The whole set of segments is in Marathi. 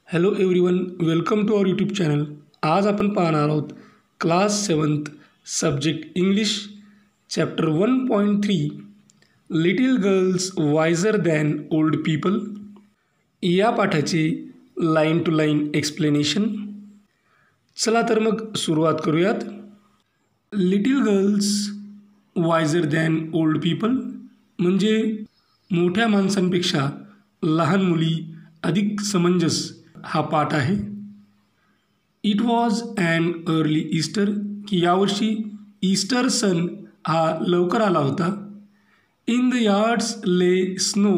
Hello everyone, welcome to our YouTube channel. आज आपण पाहणार आहोत class 7th subject English chapter 1.3 little girls wiser than old people या पाठाचे लाईन टू लाईन एक्सप्लेनेशन. चला तर मग सुरुवात करूयात. Little girls wiser than old people म्हणजे मोठ्या माणसांपेक्षा लहान मुली अधिक समंजस हा पाठ आहे. It was an early Easter की यावर्षी ईस्टर सण हा लवकर आला होता. In the yards lay snow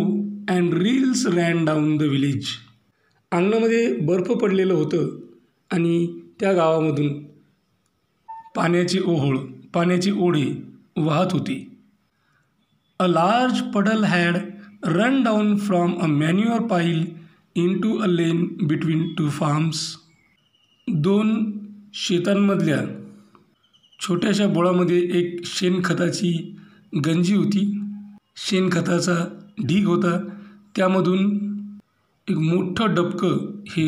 and rills ran down the village. अंगणामध्ये बर्फ पडलेलं होतं आणि त्या गावामधून पाण्याची ओढे वाहत होती. A large puddle had run down from a manure pile into a lane between two farms. दोन शेतांमधल्या छोट्याशा बोळामध्ये एक शेणखताची गंजी होती. शेणखताचा ढीग होता. त्यामधून एक मोठं डबकं हे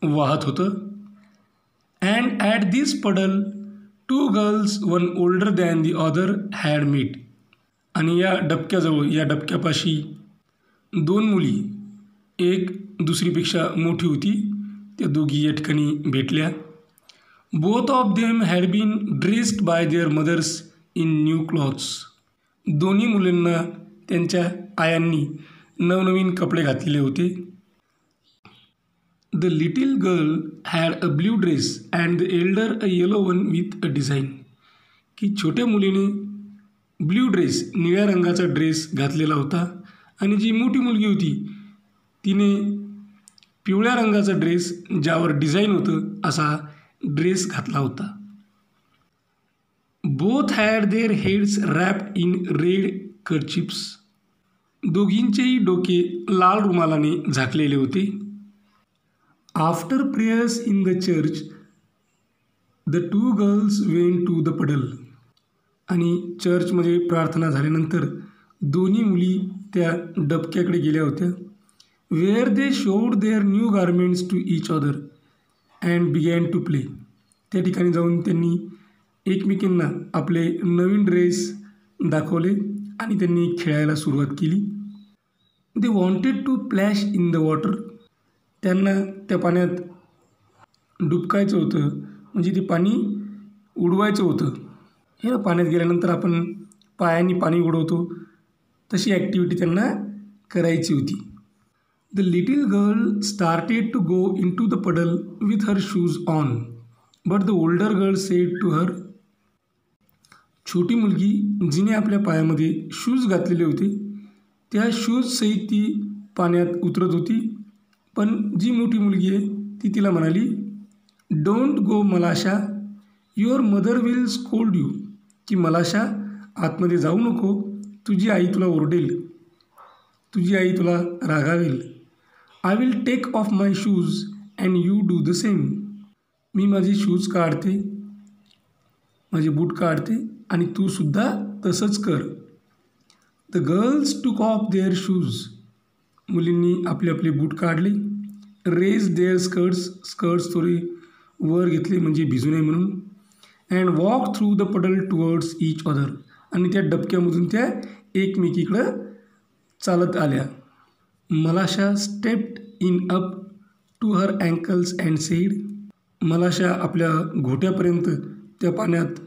वाहत होतं. And at this puddle two girls, one older than the other, had met. आणि या डबक्यापाशी दोन मुली, एक दुसरीपेक्षा मोठी होती, त्या दोघी या ठिकाणी भेटल्या. Both of them had been dressed by their mothers in new clothes. दोन्ही मुलींना त्यांच्या आयांनी नवनवीन कपडे घातलेले होते. The little girl had a blue dress and the elder a yellow one with a design. की छोट्या मुलीने ब्ल्यू ड्रेस, निळ्या रंगाचा ड्रेस घातलेला होता आणि जी मोठी मुलगी होती तिने पिवळ्या रंगाचा ड्रेस ज्यावर डिझाईन होतं असा ड्रेस घातला होता. Both had their heads wrapped in red kerchiefs. दोघींचेही डोके लाल रुमालाने झाकलेले होते. After prayers in the church the two girls went to the puddle. आणि चर्चमध्ये प्रार्थना झाल्यानंतर दोन्ही मुली त्या डबक्याकडे गेल्या होत्या. Where they showed their new garments to each other and began to play. त्या ठिकाणी जाऊन त्यांनी एकमेकींना आपले नवीन ड्रेस दाखवले आणि त्यांनी खेळायला सुरुवात केली. They wanted to splash in the water. त्यांना त्या पाण्यात डुबकायचं होतं, म्हणजे ते पाणी उडवायचं होतं. हे पाण्यात गेल्यानंतर आपण पायांनी पाणी उडवतो तशी ॲक्टिव्हिटी त्यांना करायची होती. The little girl started to go in to the puddle with her shoes on but the older girl said to her. छोटी मुलगी जिने आपल्या पायामध्ये शूज घातलेले होते त्या शूजसहित ती पाण्यात उतरत होती. पण जी मोठी मुलगी आहे ती तिला म्हणाली, don't go मलाशा, your mother will scold you. की मलाशा, आतमध्ये जाऊ नको, तुझी आई तुला ओरडेल, तुझी आई तुला रागावेल. I will take off my shoes and you do the same. मी माझे शूज काढते, माझे बूट काढते आणि तू सुद्धा तसंच कर. द गर्ल्स टूक ऑफ देअर शूज. मुलींनी आपले आपले बूट काढले. रेज देअर स्कर्ट्स थोडे वर घेतले म्हणजे भिजू नये म्हणून. And walk through the puddle towards each other. आणि त्या डबक्यामधून त्या एकमेकीकडं चालत आल्या. Malasha stepped in up to her ankles and said. Malasha आपल्या घोट्यापर्यंत त्या पाण्यात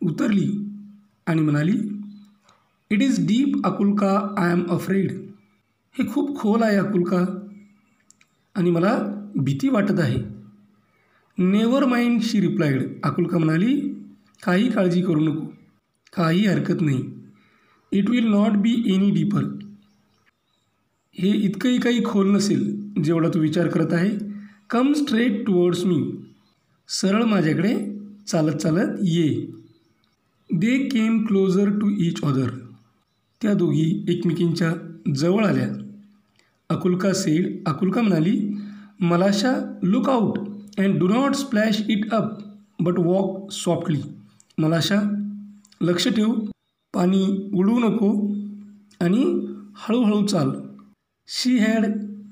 उतरली आणि म्हणाली, it is deep Akulka, I am afraid. हे खूप खोल आहे अकुल्का आणि मला भीती वाटत आहे. नेवर माइंड, शी रिप्लाइड. अकुल्का म्हणाली, काही काळजी करू नको, काही हरकत नाही. It will not be any deeper. हे इतकंही काही खोल नसेल जेवढा तू विचार करत आहे. Come straight towards me. सरळ माझ्याकडे चालत चालत ये. दे केम क्लोजर टू ईच अदर. त्या दोघी एकमेकींच्या जवळ आल्या. अकुल्का म्हणाली, मलाशा, look out and do not splash it up but walk softly. मलाशा, लक्ष ठेव, पाणी उडवू नको आणि हळूहळू चाल. शी had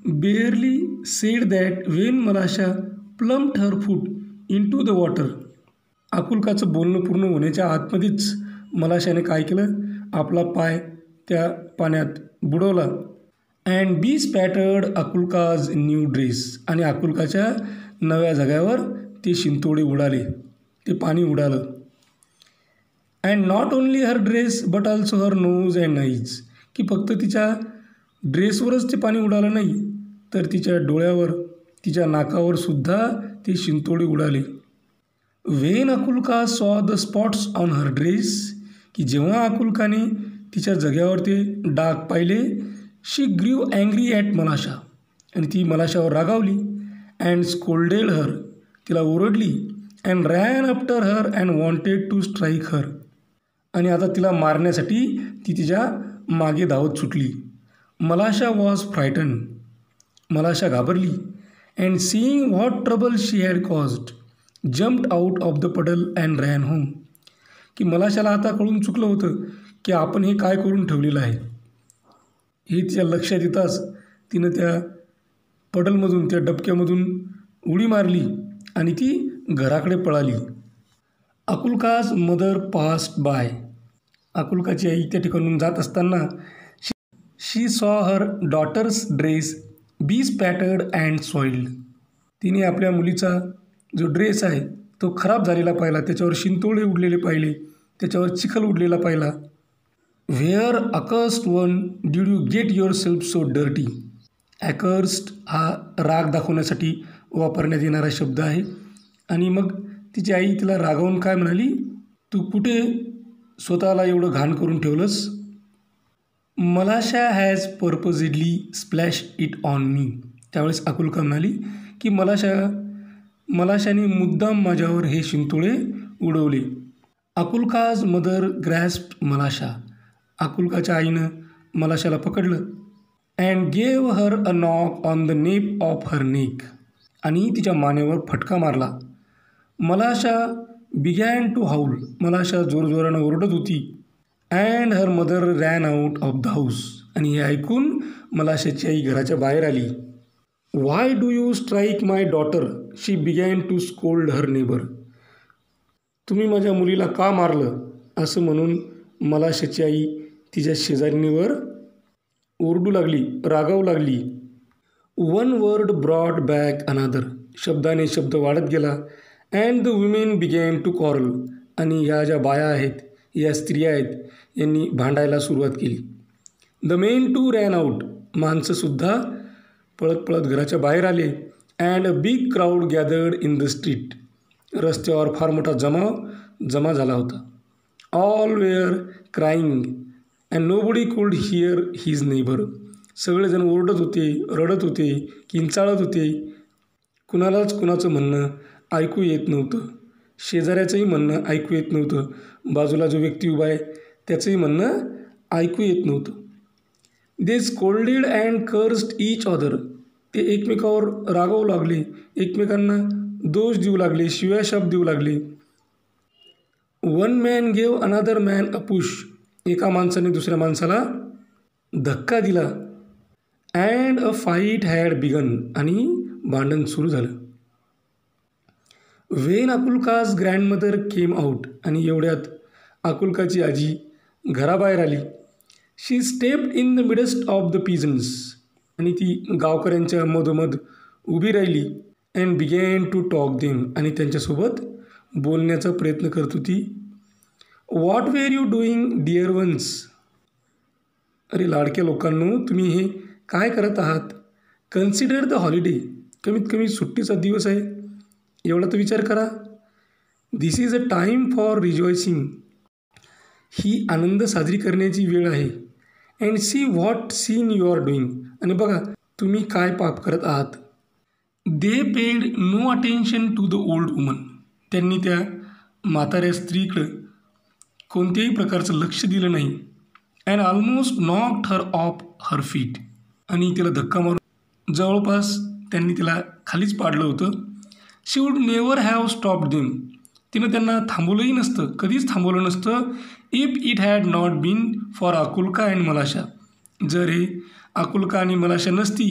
barely said that when Malasha plumped her foot into the water. आकुलकाचं बोलणं पूर्ण होण्याच्या आतमध्येच मलाशाने काय केलं, आपला पाय त्या पाण्यात बुडवला. And bespattered Akulka's new dress. आणि आकुलकाच्या नव्या जाग्यावर ते शिंतोडे उडाले, ते पाणी उडालं. And not only her dress but also her nose and eyes. की फक्त तिच्या ड्रेसवरच ते पाणी उडालं नाही, तर तिच्या डोळ्यावर, तिच्या नाकावर सुद्धा ते शिंतोडे उडाले. वेन आकुलका सॉ the spots on her dress. की जेव्हा आकुलकाने तिच्या जग्यावर ते डाग पाहिले, शी ग्रीव अँग्री ॲट मलाशा. आणि ती मलाशावर रागावली. And scolded her. तिला ओरडली. And ran after her and wanted to strike her. आणि आता तिला मारण्यासाठी ती तिच्या मागे धावत सुटली. मलाशा वॉज फ्रायटन. मलाशा घाबरली. And seeing what trouble she had caused jumped out of the पडल अँड रॅन होम. की मलाशाला आता कळून चुकलं होतं की आपण हे काय करून ठेवलेलं आहे. हे तिच्या लक्षात येताच तिनं त्या पडलमधून, त्या डबक्यामधून उडी मारली आणि ती घराकडे पळाली. Akulka's mother passed by. आकुलकाची आई त्या ठिकाणून जात असताना she saw her daughter's dress bespattered and soiled. तिने आपल्या मुलीचा जो ड्रेस आहे तो खराब झालेला पाहिला, त्याच्यावर शिंतोडे उडलेले पाहिले, त्याच्यावर चिखल उडलेला पाहिला. Where accursed one did you get yourself so dirty. Accursed हा राग दाखवण्यासाठी वापरण्यात येणारा शब्द आहे. आणि मग तिची आई तिला रागावून काय म्हणाली, तू कुठे स्वतःला एवढं घाण करून ठेवलंस. Malasha has purposely splash it on me. त्यावेळेस आकुलका म्हणाली की मलाशाने मुद्दाम माझ्यावर हे शिंतोळे उडवले. आकुलकाज मदर ग्रॅस्प्ड मलाशा. आकुलकाच्या आईनं मलाशाला पकडलं. And gave her a knock on the nape of her neck. आणि तिच्या मानेवर फटका मारला. Malasha began to howl. Malasha जोरजोरानं ओरडत होती. And her mother ran out of the house. आणि हे ऐकून मलाशाची आई घराच्या बाहेर आली. Why do you strike my daughter. She began to scold her neighbour. तुम्ही माझ्या मुलीला का मारलं, असं म्हणून मलाशाची आई तिच्या शेजारीणीवर ओरडू लागली, रागावू लागली. वन वर्ड ब्रॉड बॅक अनादर. शब्दाने शब्द वाढत गेला. And the women began to quarrel. आणि ह्या ज्या बाया आहेत, या स्त्रिया आहेत, यांनी भांडायला सुरुवात केली. The men too ran out. माणसंसुद्धा पळत पळत घराच्या बाहेर आले. And a big crowd gathered in the street. रस्त्यावर फार मोठा जमा झाला होता. All were crying and nobody could hear his neighbour. सगळेजण ओरडत होते, रडत होते, किंचाळत होते. कुणालाच कुणाचं म्हणणं ऐकू येत नव्हतं. शेजाऱ्याचंही म्हणणं ऐकू येत नव्हतं. बाजूला जो व्यक्ती उभा आहे त्याचंही म्हणणं ऐकू येत नव्हतं. They scolded and cursed each other. ते एकमेकावर रागावू लागले, एकमेकांना दोष देऊ लागले, शिव्या शाप देऊ लागले. One man gave another man a push. एका माणसाने दुसऱ्या माणसाला धक्का दिला. And a fight had begun. आणि भांडण सुरू झालं. When Akulka's grandmother came out. आणि एवढ्यात आकुलकाची आजी घराबाहेर आली. She stepped in the midst of the peasants. आणि ती गावकऱ्यांच्या मधोमध उभी राहिली. And began to talk them. आणि त्यांच्यासोबत बोलण्याचा प्रयत्न करत होती. What were you doing dear ones. अरे लाडक्या लोकांनो, तुम्ही हे काय करत आहात. Consider the holiday. कमीत कमी सुट्टीचा दिवस आहे, एवढा तर विचार करा. This is a time for rejoicing. ही आनंद साजरी करण्याची वेळ आहे. And see what sin you are doing. आणि बघा तुम्ही काय पाप करत आहात. They paid no attention to the old woman. त्यांनी त्या म्हाताऱ्या स्त्रीकडं कोणत्याही प्रकारचं लक्ष दिलं नाही. And almost knocked her off her feet. आणि तिला धक्का मारून जवळपास त्यांनी तिला खालीच पाडलं होतं. She would never have stopped them. तिनं त्यांना थांबवलंही नसतं, कधीच थांबवलं नसतं. If it had not been for Akulka and Malasha. जर हे आकुलका आणि मलाशा नसती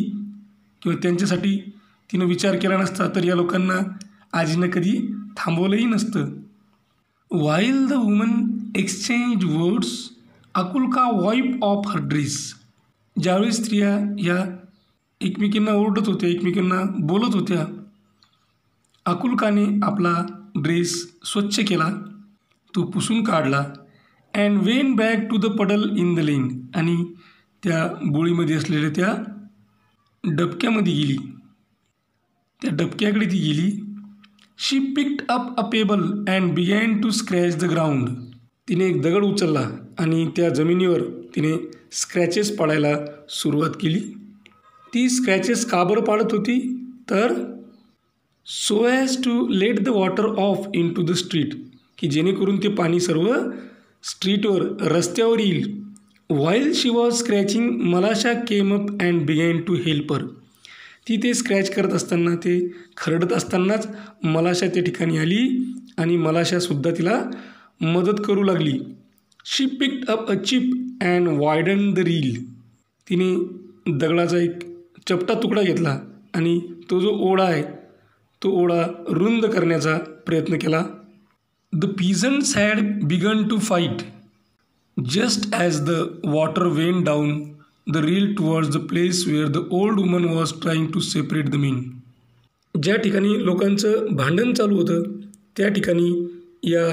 किंवा त्यांच्यासाठी तिनं विचार केला नसता तर या लोकांना आजीनं कधी थांबवलंही नसतं. While the woman exchange words Akulka wipe off her dress. ज्यावेळी स्त्रिया या एकमेकींना ओरडत होत्या, एकमेकींना बोलत होत्या, अकुल्काने आपला ड्रेस स्वच्छ केला, तो पुसून काढला. And went back to the puddle in the lane. आणि त्या बोळीमध्ये असलेल्या त्या डबक्यामध्ये गेली, त्या डबक्याकडे ती गेली. She picked up a pebble and began to scratch the ground. तिने एक दगड उचलला आणि त्या जमिनीवर तिने स्क्रॅचेस पाडायला सुरुवात केली. ती स्क्रॅचेस का बरं पाडत होती तर so as to let the water off in to the street, की जेणेकरून ते पाणी सर्व स्ट्रीटवर रस्त्यावर येईल. While she was scratching Malasha came up and began to help her. ती ते स्क्रॅच करत असताना, ते खरडत असतानाच मलाशा त्या ठिकाणी आली आणि मलाशासुद्धा तिला मदत करू लागली. She picked up a chip and widen the rill. तिने दगडाचा एक चपटा तुकडा घेतला आणि तो जो ओढा आहे तो ओढा रुंद करण्याचा प्रयत्न केला. The peasants had begun to fight just as the water went down the rill towards the place where the old woman was trying to separate the men. ज्या ठिकाणी लोकांचं भांडण चालू होतं त्या ठिकाणी या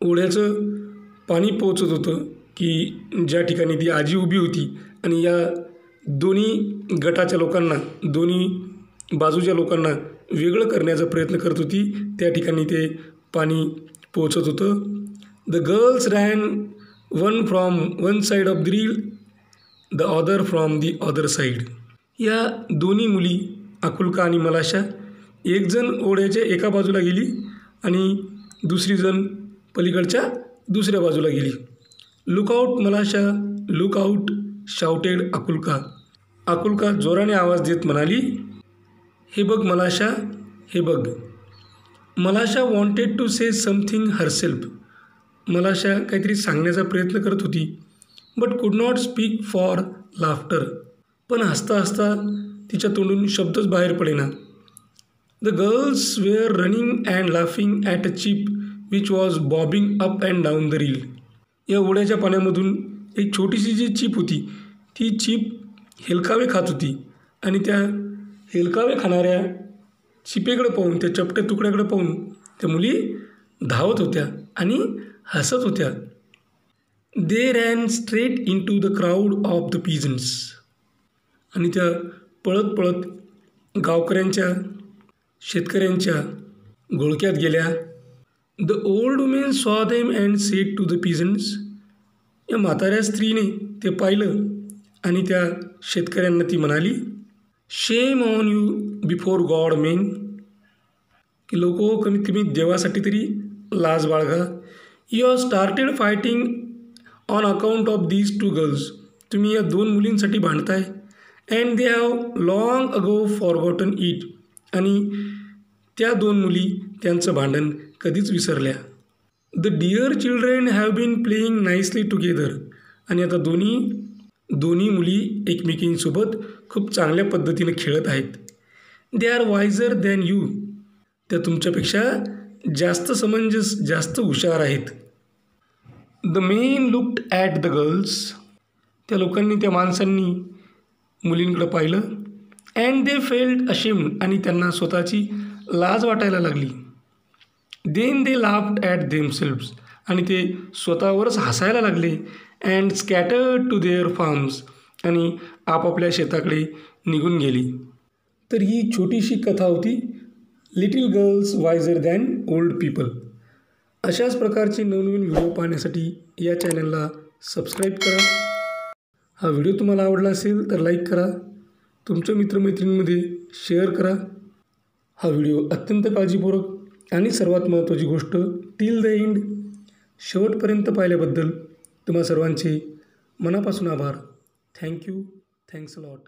ओढ्याचं पाणी पोचत होतं, की ज्या ठिकाणी ती आजी उभी होती आणि या दोन्ही गटाच्या लोकांना, दोन्ही बाजूच्या लोकांना वेगळं करण्याचा प्रयत्न करत होती, त्या ठिकाणी ते पाणी पोचत होतं. The girls ran one from one side of the reel, the other from the other side. या दोन्ही मुली अकुल्का आणि मलाशा, एक जण ओढ्याच्या एका बाजूला गेली आणि दुसरी जण पलीकडच्या दुसऱ्या बाजूला गेली. Look out Malasha, look out shouted Akulka. Akulka जोराने आवाज देत म्हणाली, हे बघ मलाशा, हे बघ. Malasha wanted to say something herself. Malasha काहीतरी सांगण्याचा प्रयत्न करत होती, बट कुड नॉट स्पीक फॉर लाफ्टर. पण हसता हसता तिच्या तोंडून शब्दच बाहेर पडेना. The girls were running and laughing at a chip which was bobbing up and down the rill. या ओढ्याच्या पाण्यामधून एक छोटीशी जी चिप होती, ती चिप हेलकावे खात होती आणि त्या हेलकावे खाणाऱ्या चिपेकडे पाहून, त्या चपट्या तुकड्याकडे पाहून त्या मुली धावत होत्या आणि हसत होत्या. They ran straight in to the crowd of the peasants. आणि त्या पळत पळत गावकऱ्यांच्या, शेतकऱ्यांच्या घोळक्यात गेल्या. The old women saw them and said to the peasants. या म्हाताऱ्या स्त्रीने ते पाहिलं आणि त्या शेतकऱ्यांना ती म्हणाली, shame on you before God men. की लोक, कमीत कमी देवासाठी तरी लाज बाळगा. You have started fighting on account of these two girls. तुम्ही या दोन मुलींसाठी भांडताय. And they have long ago forgotten it. आणि त्या दोन मुली त्यांचं भांडण कधीच विसरल्या. The dear children have been playing nicely together. आणि आता दोन्ही मुली एकमेकींसोबत खूप चांगल्या पद्धतीने खेळत आहेत. They are wiser than you. त्या तुमच्यापेक्षा जास्त समंजस, जास्त हुशार आहेत. The men looked at the girls. त्या लोकांनी, त्या माणसांनी मुलींकडे पाहिलं. And they felt ashamed. आणि त्यांना स्वतःची लाज वाटायला लागली. Then they laughed at themselves. आणि ते स्वतःवरच हसायला लागले. And scattered to their farms. आणि आपापल्या शेताकडे निघून गेली. तर ही छोटीशी कथा होती, little girls wiser than old people. अशाच प्रकारचे नवनवीन व्हिडिओ पाहण्यासाठी या चॅनलला सबस्क्राईब करा. हा व्हिडिओ तुम्हाला आवडला असेल तर लाईक करा, तुमच्या मित्रमैत्रिणींमध्ये शेअर करा. हा व्हिडिओ अत्यंत काळजीपूर्वक आणि सर्वात महत्त्वाची गोष्ट टिल द एंड, शेवटपर्यंत पाहिल्याबद्दल तुम्हा सर्वांचे मनापासून आभार. थँक्यू. Thanks a lot.